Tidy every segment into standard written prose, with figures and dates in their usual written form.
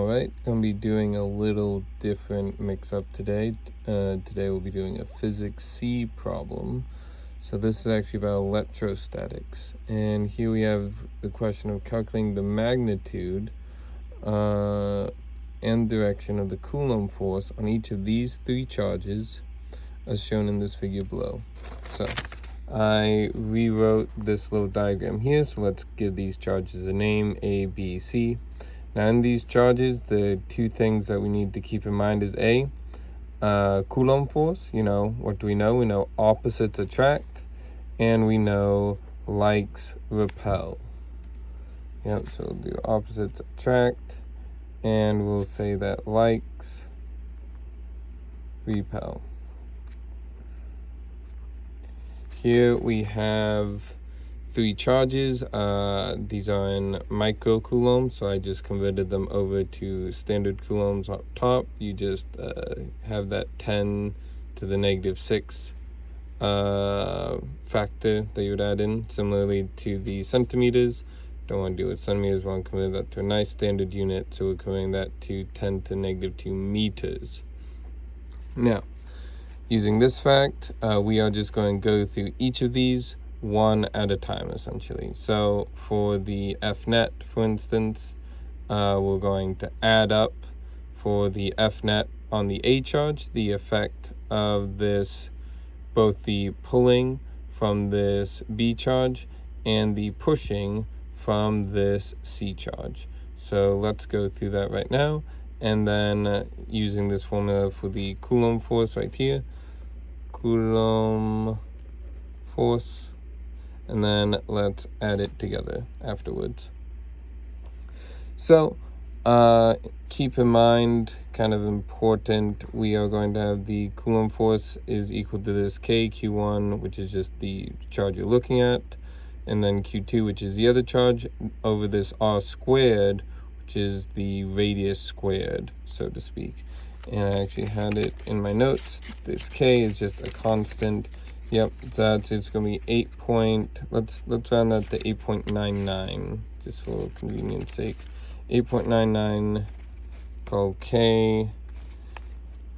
Alright, gonna be doing a little different mix-up today. Today we'll be doing a Physics C problem. So this is actually about electrostatics. And here we have the question of calculating the magnitude and direction of the Coulomb force on each of these three charges as shown in this figure below. So I rewrote this little diagram here, so let's give these charges a name, A, B, C. Now in these charges, the two things that we need to keep in mind is A, Coulomb force. What do we know? We know opposites attract, and we know likes repel. So we'll do opposites attract, and we'll say that likes repel. Here we have three charges. These are in microcoulombs, so I just converted them over to standard coulombs up top. You just have that 10 to the negative 6 factor that you would add in, similarly to the centimeters. Don't want to do it with centimeters, we want to convert that to a nice standard unit, so we're converting that to 10 to negative 2 meters. Now, using this fact, we are just going to go through each of these one at a time, essentially. So for the F net, for instance, we're going to add up for the F net on the A charge the effect of this, both the pulling from this B charge and the pushing from this C charge. So let's go through that right now, and then using this formula for the Coulomb force right here, Coulomb force, and then let's add it together afterwards. So keep in mind, kind of important, we are going to have the Coulomb force is equal to this K, Q1, which is just the charge you're looking at, and then Q2, which is the other charge, over this R squared, which is the radius squared, so to speak. And I actually had it in my notes. This K is just a constant. Yep, it's going to be 8 let's round that to 8.99, just for convenience sake. 8.99 called K,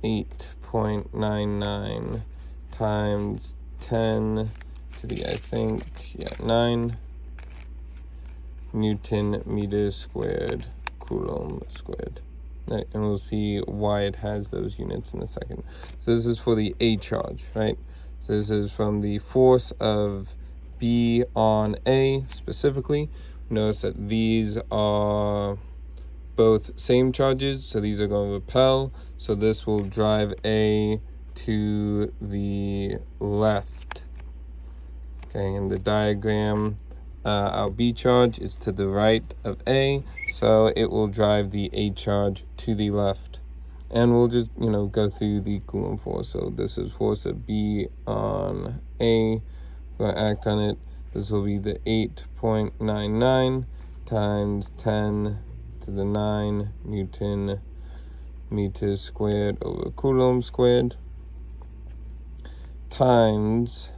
8.99 times 10 to the, 9 Newton meters squared, Coulomb squared. Right, and we'll see why it has those units in a second. So this is for the A charge, right? So this is from the force of B on A specifically. Notice that these are both same charges, so these are going to repel. So this will drive A to the left. Okay, in the diagram, our B charge is to the right of A, so it will drive the A charge to the left. And we'll just, go through the Coulomb force. So this is force of B on A. We're going to act on it. This will be the 8.99 times 10 to the 9 Newton meters squared over Coulomb squared, times,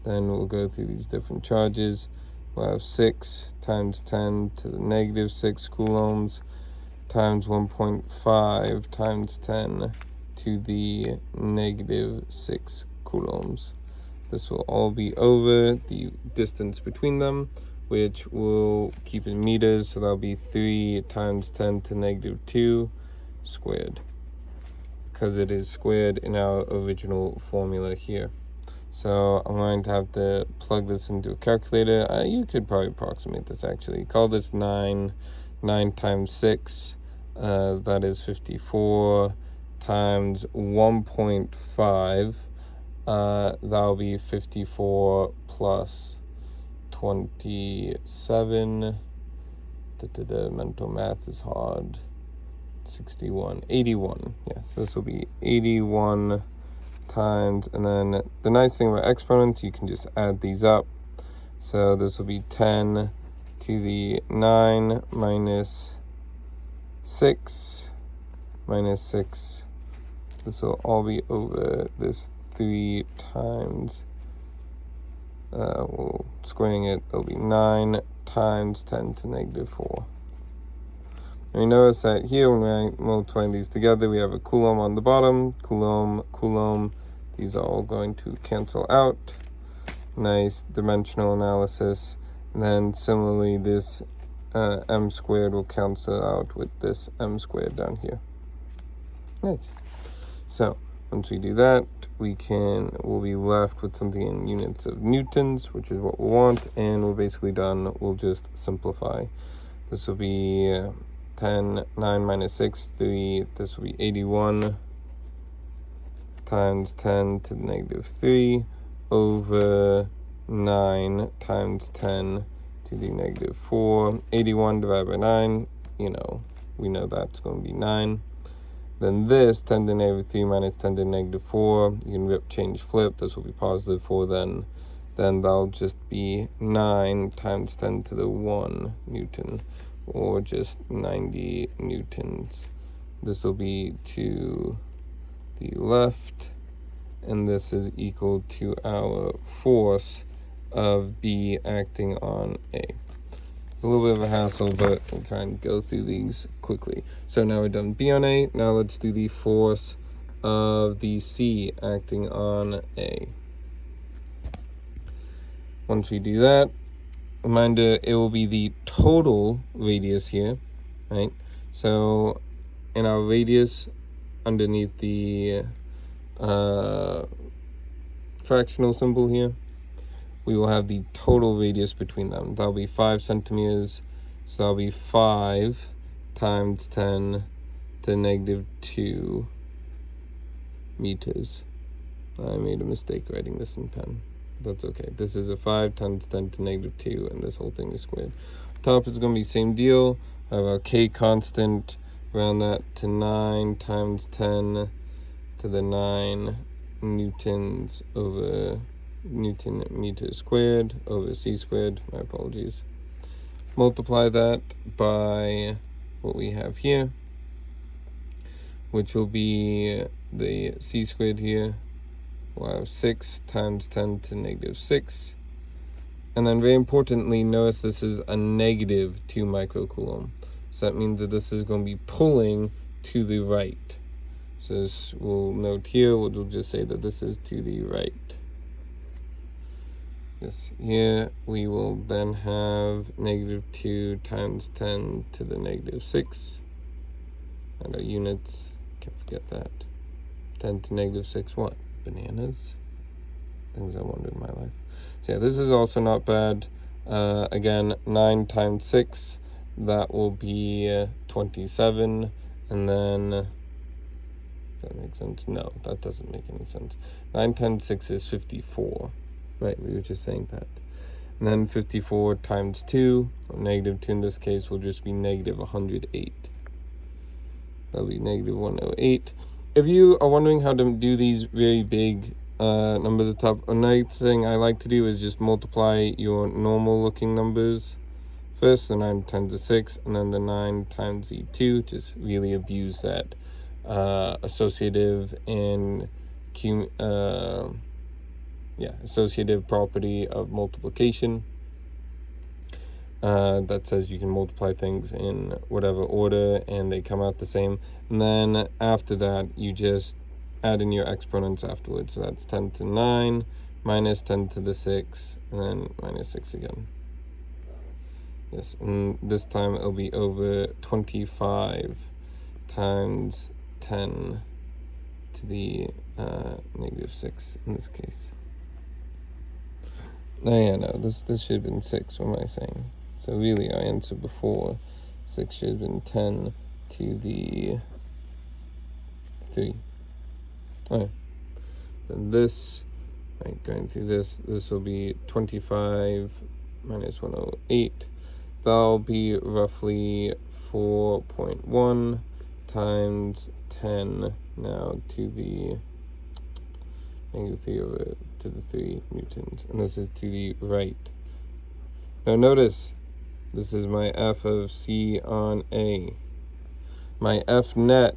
then we'll go through these different charges. We'll have 6 times 10 to the negative 6 coulombs, times 1.5 times 10 to the negative 6 coulombs. This will all be over the distance between them, which we'll keep in meters, so that'll be 3 times 10 to negative 2 squared, because it is squared in our original formula here. So I'm going to have to plug this into a calculator. You could probably approximate this actually. Call this 9 times 6. That is 54 times 1.5. That'll be 54 plus 27. The mental math is hard. 61, 81. Yes, this will be 81 times, and then the nice thing about exponents, you can just add these up. So this will be 10 to the 9 minus 6 minus 6. This will all be over this 3 times, squaring it, it'll be 9 times 10 to negative 4. And we notice that here, when I multiply these together, we have a coulomb on the bottom, coulomb, coulomb. These are all going to cancel out. Nice dimensional analysis. And then similarly, this m squared will cancel out with this m squared down here. Nice. So once we do that, we'll be left with something in units of newtons, which is what we want, and we're basically done. We'll just simplify. This will be 10, 9 minus 6, 3. This will be 81 times 10 to the negative 3 over 9 times 10 to the negative 4. 81 divided by 9, we know that's going to be 9. Then this 10 to the negative 3 minus 10 to the negative 4, you can rip, change, flip. This will be positive 4 then. Then that'll just be 9 times 10 to the 1 Newton, or just 90 newtons. This will be to the left, and this is equal to our force of B acting on A. It's a little bit of a hassle, but we'll try and go through these quickly. So now we're done B on A. Now let's do the force of the C acting on A. Once we do that, reminder, it will be the total radius here, right? So in our radius, underneath the fractional symbol here, we will have the total radius between them. That'll be 5 centimeters. So that'll be 5 times 10 to the negative 2 meters. I made a mistake writing this in pen. That's okay. This is a 5 times 10 to negative 2, and this whole thing is squared. Top is going to be same deal. I have our K constant, round that to 9 times 10 to the 9 newtons over Newton meter squared over C squared. My apologies. Multiply that by what we have here, which will be the C squared here. We'll have 6 times 10 to negative 6. And then very importantly, notice this is a negative 2 microcoulomb. So that means that this is going to be pulling to the right. So this, we'll note here, we'll just say that this is to the right. Yes, here we will then have negative 2 times 10 to the negative 6. And our units, can't forget that. 10 to negative 6, what? Bananas? Things I wanted in my life. So yeah, this is also not bad. Again, 9 times 6, that will be 27. And then, does that make sense? No, that doesn't make any sense. 9 times 6 is 54. Right, we were just saying that. And then 54 times 2, or negative 2 in this case, will just be negative 108. That'll be negative 108. If you are wondering how to do these very big numbers at the top, another thing I like to do is just multiply your normal looking numbers first, the 9 times the 6, and then the 9 times the 2. Just really abuse that associative and associative property of multiplication that says you can multiply things in whatever order and they come out the same. And then after that, you just add in your exponents afterwards. So that's 10 to 9 minus 10 to the 6, and then minus 6 again. Yes, and this time it'll be over 25 times 10 to the negative 6 in this case. Oh yeah, no, this should have been 6. What am I saying? So really, our answer before 6 should have been 10 to the 3. Alright. Then this, right, going through this will be 25 minus 108. That'll be roughly 4.1 times 10 now to the negative 3 over to the 3 newtons, and this is to the right. Now notice, this is my F of C on A. My F net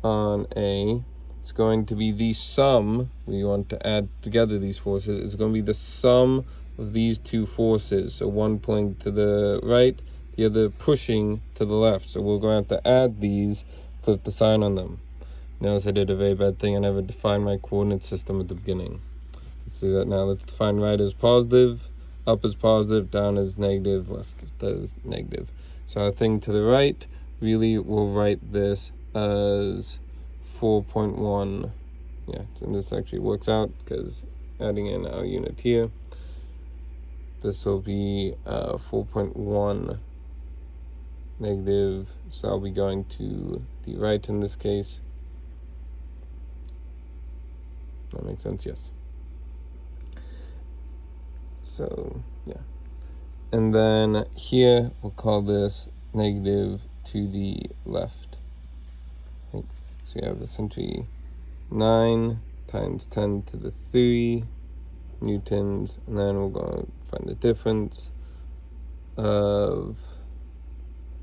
on A is going to be the sum, we want to add together these forces, it's going to be the sum of these two forces. So one pulling to the right, the other pushing to the left. So we're going to have to add these, flip the sign on them. Notice I did a very bad thing. I never defined my coordinate system at the beginning. Let's do that now. Let's define right as positive, up as positive, down as negative, left as negative. So our thing to the right, really we'll write this as 4.1. Yeah, and this actually works out because adding in our unit here, this will be 4.1 negative, so I'll be going to the right in this case. That makes sense, yes. So yeah, and then here we'll call this negative to the left. Right. So you have essentially 9 times 10 to the 3 newtons, and then we're going to find the difference of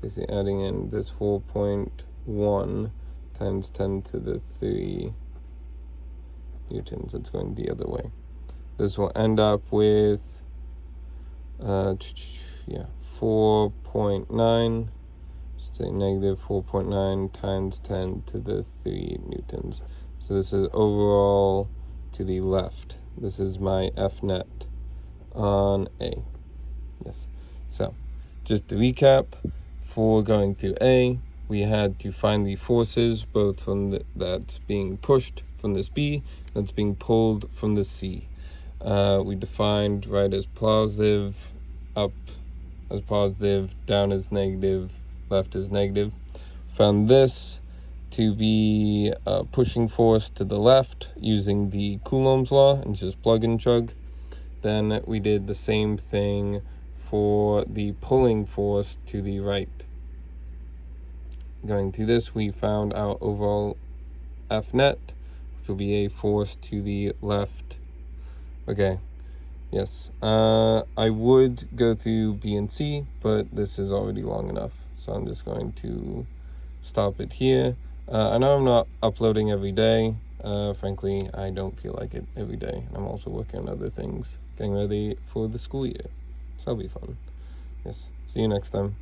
basically adding in this 4.1 times 10 to the 3 newtons. It's going the other way. This will end up with 4.9, say negative 4.9 times 10 to the 3 newtons. So this is overall to the left. This is my F net on A. Yes. So just to recap, for going through A, we had to find the forces both from that's being pushed from this B, that's being pulled from the C. We defined right as positive, up as positive, down as negative, left as negative. Found this to be a pushing force to the left using the Coulomb's law and just plug and chug. Then we did the same thing for the pulling force to the right. Going through this, we found our overall F net, which will be a force to the left. Okay, yes, I would go through B and C, but this is already long enough, so I'm just going to stop it here. I know I'm not uploading every day. Frankly, I don't feel like it every day. I'm also working on other things, getting ready for the school year, so that'll be fun. Yes, see you next time.